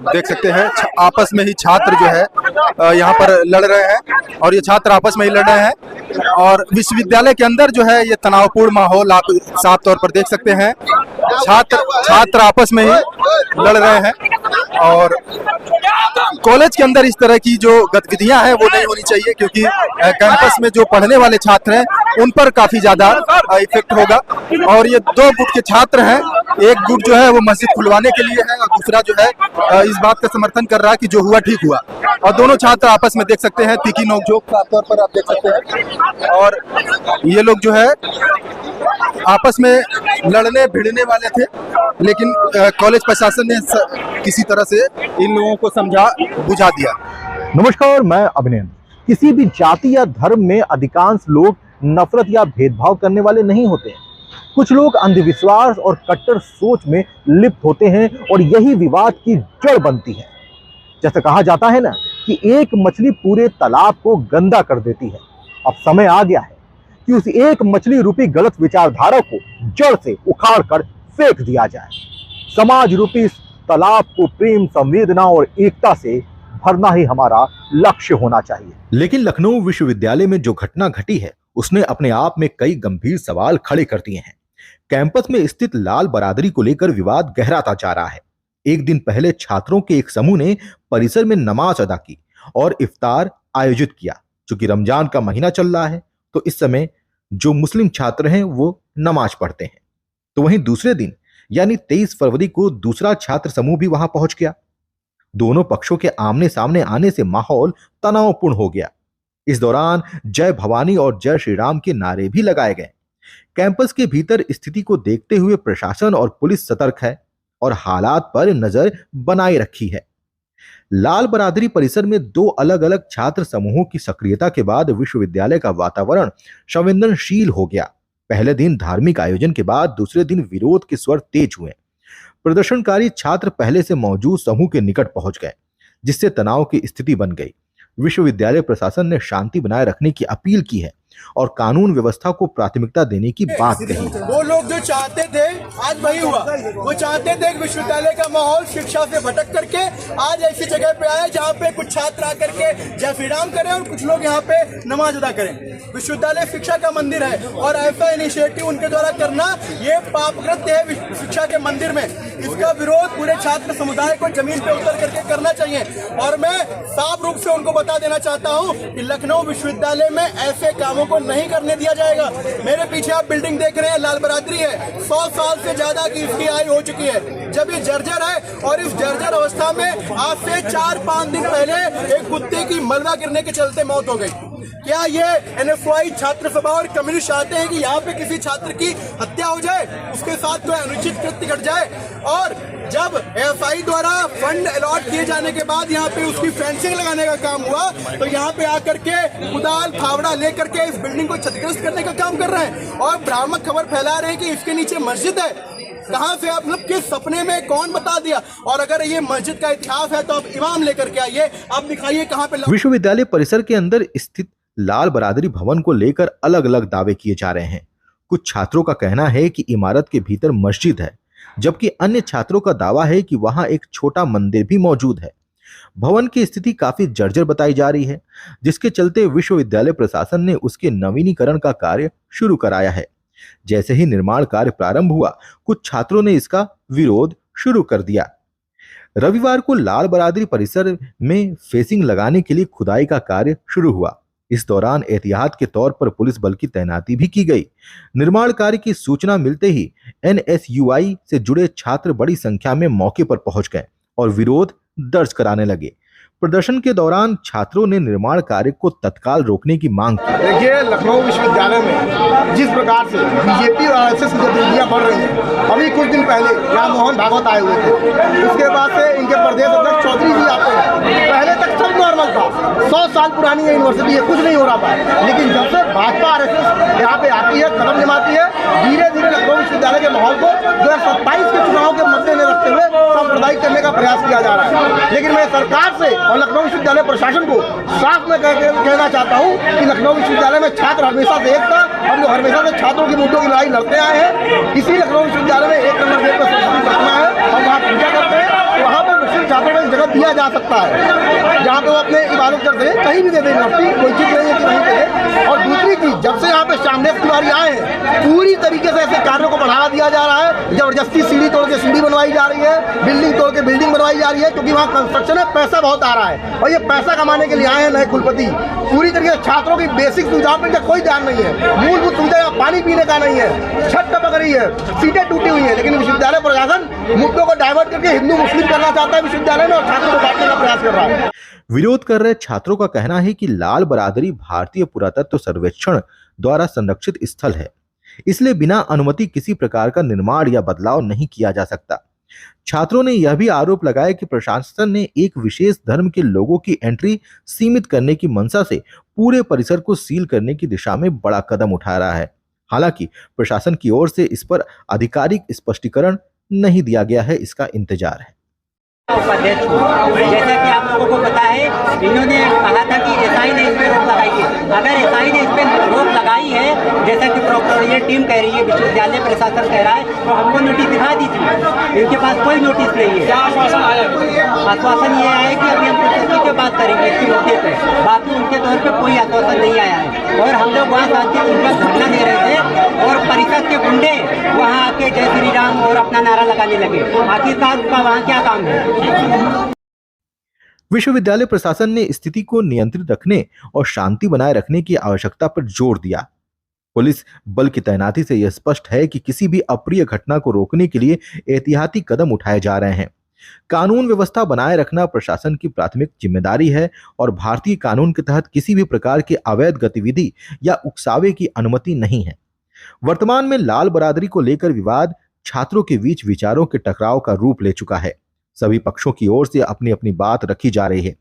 देख सकते हैं आपस में ही छात्र जो है यहाँ पर लड़ रहे हैं और ये छात्र आपस में ही लड़ रहे हैं और विश्वविद्यालय के अंदर जो है ये तनावपूर्ण माहौल आप साफ तौर पर देख सकते हैं। छात्र आपस में ही लड़ रहे हैं और कॉलेज के अंदर इस तरह की जो गतिविधियां हैं वो नहीं होनी चाहिए, क्योंकि कैंपस में जो पढ़ने वाले छात्र हैं उन पर काफी ज्यादा इफेक्ट होगा। और ये दो गुट के छात्र हैं, एक गुट जो है वो मस्जिद खुलवाने के लिए है और दूसरा जो है इस बात का समर्थन कर रहा है कि जो हुआ ठीक हुआ। और दोनों छात्र आपस में देख सकते हैं तीखी नोकझोंक साफ तौर पर आप देख सकते हैं और ये लोग जो है आपस में लड़ने भिड़ने वाले थे, लेकिन कॉलेज प्रशासन ने किसी तरह से इन लोगों को समझा बुझा दिया। नमस्कार, मैं अभिनंदन। किसी भी जाति या धर्म में अधिकांश लोग नफरत या भेदभाव करने वाले नहीं होते हैं। कुछ लोग अंधविश्वास और कट्टर सोच में लिप्त होते हैं और यही विवाद की जड़ बनती है। जैसे कहा जाता है ना कि एक मछली पूरे तालाब को गंदा कर देती है। अब समय आ गया है कि उस एक मछली रूपी गलत विचारधारा को जड़ से उखाड़ कर फेंक दिया जाए। समाज रूपी इस तालाब को प्रेम, संवेदना और एकता से भरना ही हमारा लक्ष्य होना चाहिए। लेकिन लखनऊ विश्वविद्यालय में जो घटना घटी है उसने अपने आप में कई गंभीर सवाल खड़े कर दिए हैं। कैंपस में स्थित लाल बरादरी को लेकर विवाद गहराता जा रहा है। एक दिन पहले छात्रों के एक समूह ने परिसर में नमाज अदा की और इफ्तार आयोजित किया। चूंकि रमजान का महीना चल रहा है तो इस समय जो मुस्लिम छात्र हैं वो नमाज पढ़ते हैं। तो वहीं दूसरे दिन यानी 23 फरवरी को दूसरा छात्र समूह भी वहां पहुंच गया। दोनों पक्षों के आमने सामने आने से माहौल तनावपूर्ण हो गया। इस दौरान जय भवानी और जय श्री राम के नारे भी लगाए गए। कैंपस के भीतर स्थिति को देखते हुए प्रशासन और पुलिस सतर्क है और हालात पर नजर बनाए रखी है। लाल बरादरी परिसर में दो अलग अलग छात्र समूहों की सक्रियता के बाद विश्वविद्यालय का वातावरण संवेदनशील हो गया। पहले दिन धार्मिक आयोजन के बाद दूसरे दिन विरोध के स्वर तेज हुए। प्रदर्शनकारी छात्र पहले से मौजूद समूह के निकट पहुंच गए, जिससे तनाव की स्थिति बन गई। विश्वविद्यालय प्रशासन ने शांति बनाए रखने की अपील की है और कानून व्यवस्था को प्राथमिकता देने की बात कही। वो लोग जो चाहते थे आज वही हुआ। वो चाहते थे कि विश्वविद्यालय का माहौल शिक्षा से भटक करके आज ऐसी जगह पे आए जहाँ पे कुछ छात्र आकर के जय श्री राम करें और कुछ लोग यहाँ पे नमाज अदा करें। विश्वविद्यालय शिक्षा का मंदिर है और ऐसा इनिशिएटिव उनके द्वारा करना ये पापकृत्य है शिक्षा के मंदिर में। इसका विरोध पूरे छात्र समुदाय को जमीन पे उतर करके करना चाहिए। और मैं साफ रूप से उनको बता देना चाहता हूँ कि लखनऊ विश्वविद्यालय में ऐसे कामों को नहीं करने दिया जाएगा। मेरे पीछे आप बिल्डिंग देख रहे हैं, लाल बरादरी है। 100 साल से ज्यादा की इसकी आयु हो चुकी है। जब ये जर्जर है और इस जर्जर अवस्था में आज से 4-5 दिन पहले एक कुत्ते की मलबा गिरने के चलते मौत हो गई। क्या ये NSY छात्र सभा और कम्युनिस्ट चाहते हैं कि यहाँ पे किसी छात्र की हत्या हो जाए, उसके साथ कोई अनुचित कृत्य घट जाए? और जब AFI द्वारा फंड अलॉट किए जाने के बाद यहाँ पे उसकी फेंसिंग लगाने का काम हुआ तो यहाँ पे आकर के कुदाल फावड़ा लेकर के इस बिल्डिंग को क्षतिग्रस्त करने का काम कर रहे हैं और भ्रामक खबर फैला रहे हैं कि इसके नीचे मस्जिद है। कहां से आप लोग किस सपने में कौन बता दिया? और अगर ये मस्जिद का इतिहास है तो आप इमाम लेकर के आइए, आप दिखाइए कहां पे। विश्वविद्यालय परिसर के अंदर स्थित लाल बरादरी भवन को लेकर अलग अलग दावे किए जा रहे हैं। कुछ छात्रों का कहना है कि इमारत के भीतर मस्जिद है, जबकि अन्य छात्रों का दावा है कि वहां एक छोटा मंदिर भी मौजूद है। भवन की स्थिति काफी जर्जर बताई जा रही है, जिसके चलते विश्वविद्यालय प्रशासन ने उसके नवीनीकरण का कार्य शुरू कराया है। जैसे ही निर्माण कार्य प्रारंभ हुआ, कुछ छात्रों ने इसका विरोध शुरू कर दिया। रविवार को लाल बरादरी परिसर में फेसिंग लगाने के लिए खुदाई का कार्य शुरू हुआ। इस दौरान एहतियात के तौर पर पुलिस बल की तैनाती भी की गई। निर्माण कार्य की सूचना मिलते ही NSUI से जुड़े छात्र बड़ी संख्या में मौके पर पहुंच गए और विरोध दर्ज कराने लगे। प्रदर्शन के दौरान छात्रों ने निर्माण कार्य को तत्काल रोकने की मांग की। देखिए, लखनऊ विश्वविद्यालय में जिस प्रकार से बीजेपी और RSS की गतिविधियां बढ़ रही हैं, अभी कुछ दिन पहले यहाँ मोहन भागवत आए हुए थे। उसके बाद से इनके प्रदेश अध्यक्ष चौधरी जी आते हैं। पहले तक सब नॉर्मल था, 100 साल पुरानी ये यूनिवर्सिटी है, कुछ नहीं हो रहा था। लेकिन जब से भाजपा RSS यहाँ पे आती है, कदम जमाती है, धीरे धीरे लखनऊ विश्वविद्यालय के माहौल को 2027 के चुनाव के मद्देनजर रखते हुए सांप्रदायिक करने का प्रयास किया जा रहा है। लेकिन मैं सरकार से और लखनऊ विश्वविद्यालय प्रशासन को साफ में कहना चाहता हूं कि लखनऊ विश्वविद्यालय में छात्र हमेशा से एक था। हम लोग हमेशा से छात्रों की मुद्दों की लड़ाई लड़ते आए हैं। इसी लखनऊ विश्वविद्यालय में 1 जगह दिया जा सकता है जहाँ पे वो अपने इबादत करते हैं, कहीं भी दे दें यूनिवर्सिटी, कोई चीज़ नहीं है कि वहीं पे दे। और दूसरी चीज़, जब से यहाँ पे सामने तिवारी आए हैं, पूरी तरीके से ऐसे कार्यों को बढ़ावा दिया जा रहा है। जबरदस्ती सीढ़ी तोड़ के सीढ़ी बनवाई जा रही है, बिल्डिंग तोड़ के बिल्डिंग बनवाई जा रही है, क्योंकि वहाँ कंस्ट्रक्शन में पैसा बहुत आ रहा है और ये पैसा कमाने के लिए आए हैं नए कुलपति। पूरी तरीके से छात्रों की बेसिक सुविधाओं पर इनका कोई ध्यान नहीं है, मूलभूत सुविधा, पानी पीने का नहीं है, छत टपक रही है, सीटें टूटी हुई है। लेकिन विश्वविद्यालय प्रशासन मुद्दों को डाइवर्ट करके हिंदू मुस्लिम करना चाहता है विश्वविद्यालय में और छात्रों को बांटने का प्रयास कर रहा है। विरोध कर रहे छात्रों का कहना है कि लाल बरादरी भारतीय पुरातत्व सर्वेक्षण द्वारा संरक्षित स्थल है, इसलिए बिना अनुमति किसी प्रकार का निर्माण या बदलाव नहीं किया जा सकता। छात्रों ने यह भी आरोप लगाया कि प्रशासन ने एक विशेष धर्म के लोगों की एंट्री सीमित करने की मंशा से पूरे परिसर को सील करने की दिशा में बड़ा कदम उठा रहा है। हालांकि प्रशासन की ओर से इस पर आधिकारिक स्पष्टीकरण नहीं दिया गया है, इसका इंतजार है। उपाध्यक्ष जैसा कि आप लोगों को पता है, इन्होंने कहा था कि एसआई ने इस पर रोक लगाई है। अगर एसआई ने इस पर रोक लगाई है, जैसा कि प्रोक्टोरियल टीम कह रही है, विश्वविद्यालय प्रशासन कह रहा है, तो हमको नोटिस दिखा दीजिए। इनके पास कोई नोटिस नहीं है। क्या आश्वासन आया? आश्वासन ये आया कि अभी हम प्रशासन से बात करेंगे इसके मुद्दे पर, बाकी उनके तौर पर कोई आश्वासन नहीं आया है। और हम लोग वहाँ शांतिपूर्वक धरना दे रहे थे और परिषद के गुंडे वहाँ आके जय श्री राम और अपना नारा लगाने लगे। आखिरकार उनका वहाँ क्या काम है? विश्वविद्यालय प्रशासन ने स्थिति को नियंत्रित रखने और शांति बनाए रखने की आवश्यकता पर जोर दिया। पुलिस बल की तैनाती से यह स्पष्ट है कि किसी भी अप्रिय घटना को रोकने के लिए एहतियाती कदम उठाए जा रहे हैं। कानून व्यवस्था बनाए रखना प्रशासन की प्राथमिक जिम्मेदारी है और भारतीय कानून के तहत किसी भी प्रकार की अवैध गतिविधि या उकसावे की अनुमति नहीं है। वर्तमान में लाल बरादरी को लेकर विवाद छात्रों के बीच विचारों के टकराव का रूप ले चुका है। सभी पक्षों की ओर से अपनी अपनी बात रखी जा रही है,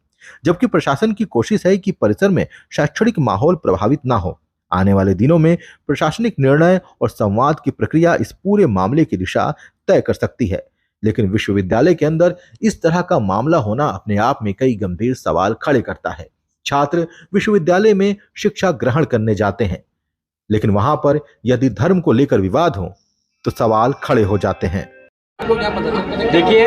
जबकि प्रशासन की कोशिश है कि परिसर में शैक्षणिक माहौल प्रभावित ना हो। आने वाले दिनों में प्रशासनिक निर्णय और संवाद की प्रक्रिया इस पूरे मामले की दिशा तय कर सकती है। लेकिन विश्वविद्यालय के अंदर इस तरह का मामला होना अपने आप में कई गंभीर सवाल खड़े करता है। छात्र विश्वविद्यालय में शिक्षा ग्रहण करने जाते हैं, लेकिन वहां पर यदि धर्म को लेकर विवाद हो तो सवाल खड़े हो जाते हैं। देखिए,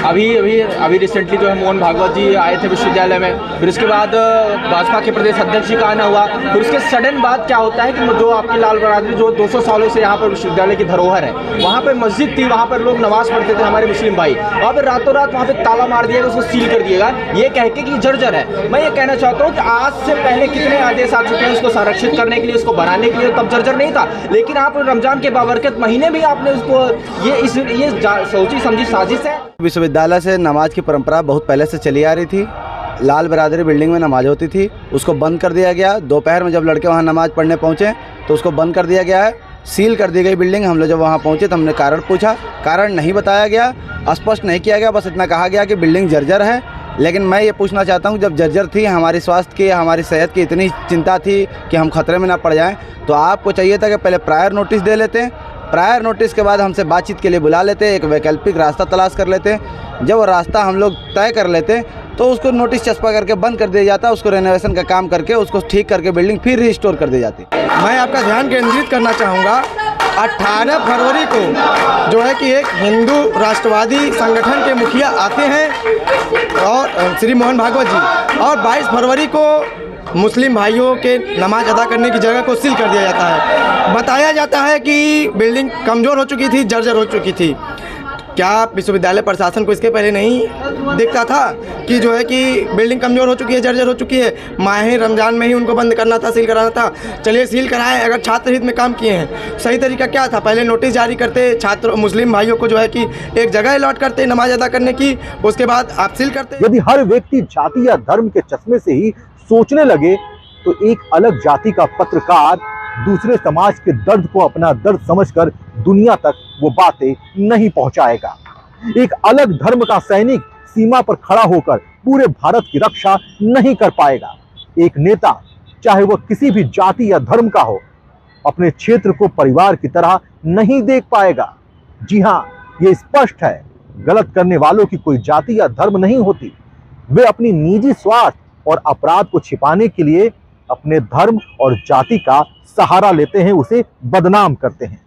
अभी रिसेंटली जो है मोहन भागवत जी आए थे विश्वविद्यालय में, फिर उसके बाद भाजपा के प्रदेश अध्यक्ष जी का आना हुआ। फिर उसके सडन बाद क्या होता है कि जो आपकी लाल बरादरी जो 200 सालों से यहाँ पर विश्वविद्यालय की धरोहर है, वहाँ पर मस्जिद थी, वहाँ पर लोग नमाज पढ़ते थे हमारे मुस्लिम भाई, वहाँ पर रातों रात वहाँ पर ताला मार दिया, उसको सील कर दिएगा, ये कह के कि जर्जर है। मैं ये कहना चाहता हूँ कि आज से पहले कितने आदेश आ चुके हैं उसको संरक्षित करने के लिए, उसको बनाने के लिए, तब जर्जर नहीं था। लेकिन आप रमजान के बाबरकत महीने भी आपने उसको ये सोची समझी साजिश है। विश्वविद्यालय से नमाज की परंपरा बहुत पहले से चली आ रही थी। लाल बरादरी बिल्डिंग में नमाज होती थी, उसको बंद कर दिया गया। दोपहर में जब लड़के वहाँ नमाज पढ़ने पहुँचे तो उसको बंद कर दिया गया है, सील कर दी गई बिल्डिंग। हम लोग जब वहाँ पहुँचे तो हमने कारण पूछा, कारण नहीं बताया गया, स्पष्ट नहीं किया गया, बस इतना कहा गया कि बिल्डिंग जर्जर है। लेकिन मैं ये पूछना चाहता हूँ, जब जर्जर थी, हमारी स्वास्थ्य की, हमारी सेहत की इतनी चिंता थी कि हम खतरे में ना पड़ जाएं, तो आपको चाहिए था कि पहले प्रायर नोटिस दे लेते। प्रायर नोटिस के बाद हमसे बातचीत के लिए बुला लेते, एक वैकल्पिक रास्ता तलाश कर लेते। जब वो रास्ता हम लोग तय कर लेते तो उसको नोटिस चस्पा करके बंद कर दिया जाता, उसको रेनोवेशन का काम करके उसको ठीक करके बिल्डिंग फिर रिस्टोर कर दी जाती। मैं आपका ध्यान केंद्रित करना चाहूँगा, 18 फरवरी को जो है कि एक हिंदू राष्ट्रवादी संगठन के मुखिया आते हैं और श्री मोहन भागवत जी, और 22 फरवरी को मुस्लिम भाइयों के नमाज अदा करने की जगह को सील कर दिया जाता है। बताया जाता है कि बिल्डिंग कमज़ोर हो चुकी थी, जर्जर हो चुकी थी। क्या विश्वविद्यालय प्रशासन को इसके पहले नहीं दिखता था कि जो है कि बिल्डिंग कमज़ोर हो चुकी है, जर्जर हो चुकी है? माह रमज़ान में ही उनको बंद करना था, सील कराना था। चलिए सील कराएं, अगर छात्र हित में काम किए हैं। सही तरीका क्या था? पहले नोटिस जारी करते, छात्र मुस्लिम भाइयों को जो है कि एक जगह अलॉट करते नमाज अदा करने की, उसके बाद आप सील करते। यदि हर व्यक्ति जाति या धर्म के चश्मे से ही सोचने लगे तो एक अलग जाति का पत्रकार दूसरे समाज के दर्द को अपना दर्द समझकर दुनिया तक वो बातें नहीं पहुंचाएगा। एक अलग धर्म का सैनिक सीमा पर खड़ा होकर पूरे भारत की रक्षा नहीं कर पाएगा। एक नेता, चाहे वह किसी भी जाति या धर्म का हो, अपने क्षेत्र को परिवार की तरह नहीं देख पाएगा। जी हाँ, ये स्पष्ट है, गलत करने वालों की कोई जाति या धर्म नहीं होती। वे अपनी निजी स्वार्थ और अपराध को छिपाने के लिए अपने धर्म और जाति का सहारा लेते हैं, उसे बदनाम करते हैं।